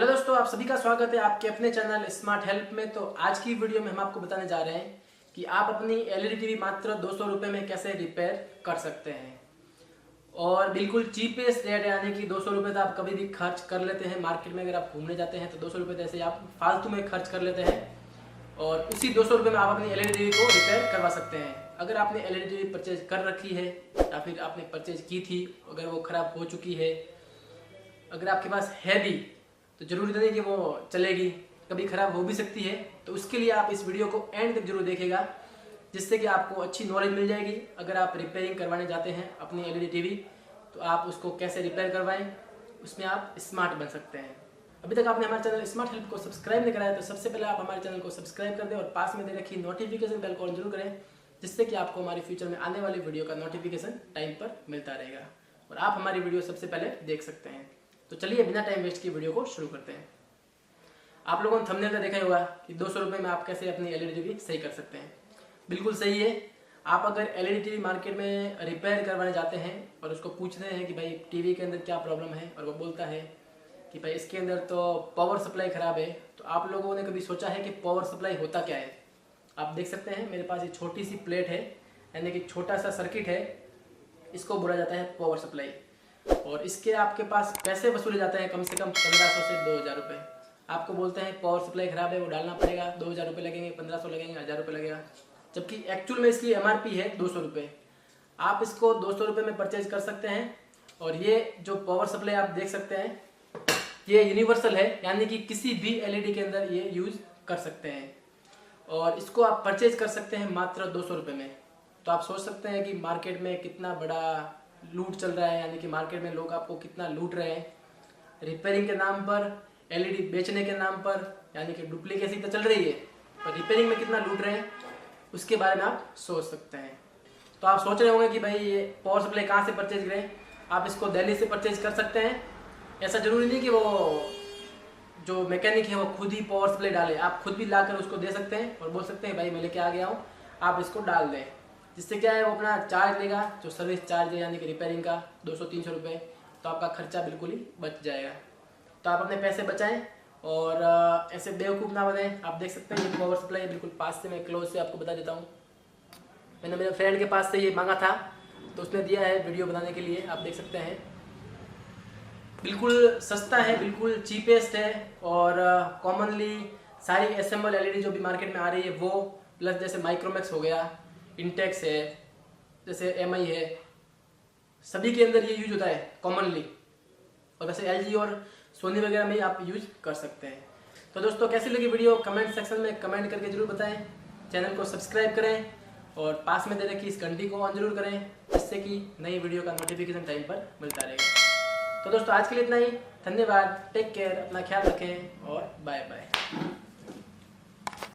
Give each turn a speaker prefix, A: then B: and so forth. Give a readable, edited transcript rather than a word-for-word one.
A: Hello दोस्तों, आप सभी का स्वागत है आपके अपने चैनल स्मार्ट हेल्प में। तो आज की वीडियो में हम आपको बताने जा रहे हैं कि आप अपनी एलईडी टीवी मात्र 200 रुपये में कैसे रिपेयर कर सकते हैं। और बिल्कुल चीपेस्ट रेट, यानी कि 200 रुपये तो आप कभी भी खर्च कर लेते हैं। मार्केट में अगर आप घूमने जाते हैं तो 200 रुपये तो ऐसे आप फालतू में खर्च कर लेते हैं, और उसी 200 रुपये में आप अपनी एलईडी टीवी को रिपेयर करवा सकते हैं। अगर आपने एलईडी टीवी परचेज कर रखी है या फिर आपने परचेज की थी, अगर वो ख़राब हो चुकी है, अगर आपके पास है भी, तो जरूरी नहीं कि वो चलेगी, कभी ख़राब हो भी सकती है। तो उसके लिए आप इस वीडियो को एंड तक जरूर देखेगा, जिससे कि आपको अच्छी नॉलेज मिल जाएगी। अगर आप रिपेयरिंग करवाने जाते हैं अपनी एलईडी टीवी, तो आप उसको कैसे रिपेयर करवाएं, उसमें आप स्मार्ट बन सकते हैं। अभी तक आपने हमारे चैनल स्मार्ट हेल्प को सब्सक्राइब नहीं कराया तो सबसे पहले आप हमारे चैनल को सब्सक्राइब कर दें और पास में दे रखी नोटिफिकेशन बेल को ऑन जरूर करें, जिससे कि आपको हमारे फ्यूचर में आने वाली वीडियो का नोटिफिकेशन टाइम पर मिलता रहेगा और आप हमारी वीडियो सबसे पहले देख सकते हैं। तो चलिए बिना टाइम वेस्ट की वीडियो को शुरू करते हैं। आप लोगों ने थंबनेल में देखा ही होगा कि 200 रुपये में आप कैसे अपनी एलईडी टीवी सही कर सकते हैं। बिल्कुल सही है। आप अगर एलईडी टीवी मार्केट में रिपेयर करवाने जाते हैं और उसको पूछते हैं कि भाई टीवी के अंदर क्या प्रॉब्लम है, और वो बोलता है कि भाई इसके अंदर तो पावर सप्लाई ख़राब है, तो आप लोगों ने कभी सोचा है कि पावर सप्लाई होता क्या है? आप देख सकते हैं मेरे पास ये छोटी सी प्लेट है, यानी कि छोटा सा सर्किट है, इसको बोला जाता है पावर सप्लाई। और इसके आपके पास पैसे वसूले जाते हैं कम से कम 1500 से 2000 रुपये। आपको बोलते हैं पावर सप्लाई ख़राब है, वो डालना पड़ेगा, 2000 रुपये लगेंगे, 1500 लगेंगे, 1000 रुपये लगेगा, जबकि एक्चुअल में इसकी एमआरपी है 200 रुपये। आप इसको 200 रुपये में परचेज कर सकते हैं। और ये जो पावर सप्लाई आप देख सकते हैं, ये यूनिवर्सल है, यानी कि किसी भी एलईडी के अंदर ये यूज़ कर सकते हैं। और इसको आप परचेज कर सकते हैं मात्र 200 रुपये में। तो आप सोच सकते हैं कि मार्केट में कितना बड़ा लूट चल रहा है, यानी कि मार्केट में लोग आपको कितना लूट रहे हैं रिपेयरिंग के नाम पर, एलईडी बेचने के नाम पर, यानी कि डुप्लीकेसी तो चल रही है, पर रिपेयरिंग में कितना लूट रहे हैं उसके बारे में आप सोच सकते हैं। तो आप सोच रहे होंगे कि भाई ये पावर सप्लाई कहाँ से परचेज करें। आप इसको दिल्ली से परचेज कर सकते हैं। ऐसा ज़रूरी नहीं कि वो जो मैकेनिक है वो खुद ही पावर सप्लाई डाले, आप खुद भी लाकर उसको दे सकते हैं और बोल सकते हैं भाई मैं लेके आ गया हूँ, आप इसको डाल दें। जिससे क्या है, वो अपना चार्ज लेगा, जो सर्विस चार्ज है यानी कि रिपेयरिंग का 200-300 रुपये, तो आपका खर्चा बिल्कुल ही बच जाएगा। तो आप अपने पैसे बचाएं और ऐसे बेवकूफ़ ना बने। आप देख सकते हैं ये पावर सप्लाई बिल्कुल पास से, मैं क्लोज से आपको बता देता हूँ। मैंने मेरे फ्रेंड के पास से ये मांगा था, तो उसने दिया है वीडियो बनाने के लिए। आप देख सकते हैं बिल्कुल सस्ता है, बिल्कुल चीपेस्ट है। और कॉमनली सारी असेंबल एलईडी जो भी मार्केट में आ रही है वो, प्लस जैसे माइक्रोमैक्स हो गया, इंटेक्स है, जैसे एमआई है, सभी के अंदर ये यूज होता है कॉमनली। और वैसे एलजी और सोनी वगैरह में आप यूज कर सकते हैं। तो दोस्तों कैसी लगी वीडियो कमेंट सेक्शन में कमेंट करके जरूर बताएं। चैनल को सब्सक्राइब करें और पास में दे रखी इस घंटी को ऑन जरूर करें, जिससे कि नई वीडियो का नोटिफिकेशन टाइम पर मिलता रहेगा। तो दोस्तों आज के लिए इतना ही। धन्यवाद, टेक केयर, अपना ख्याल रखें और बाय बाय।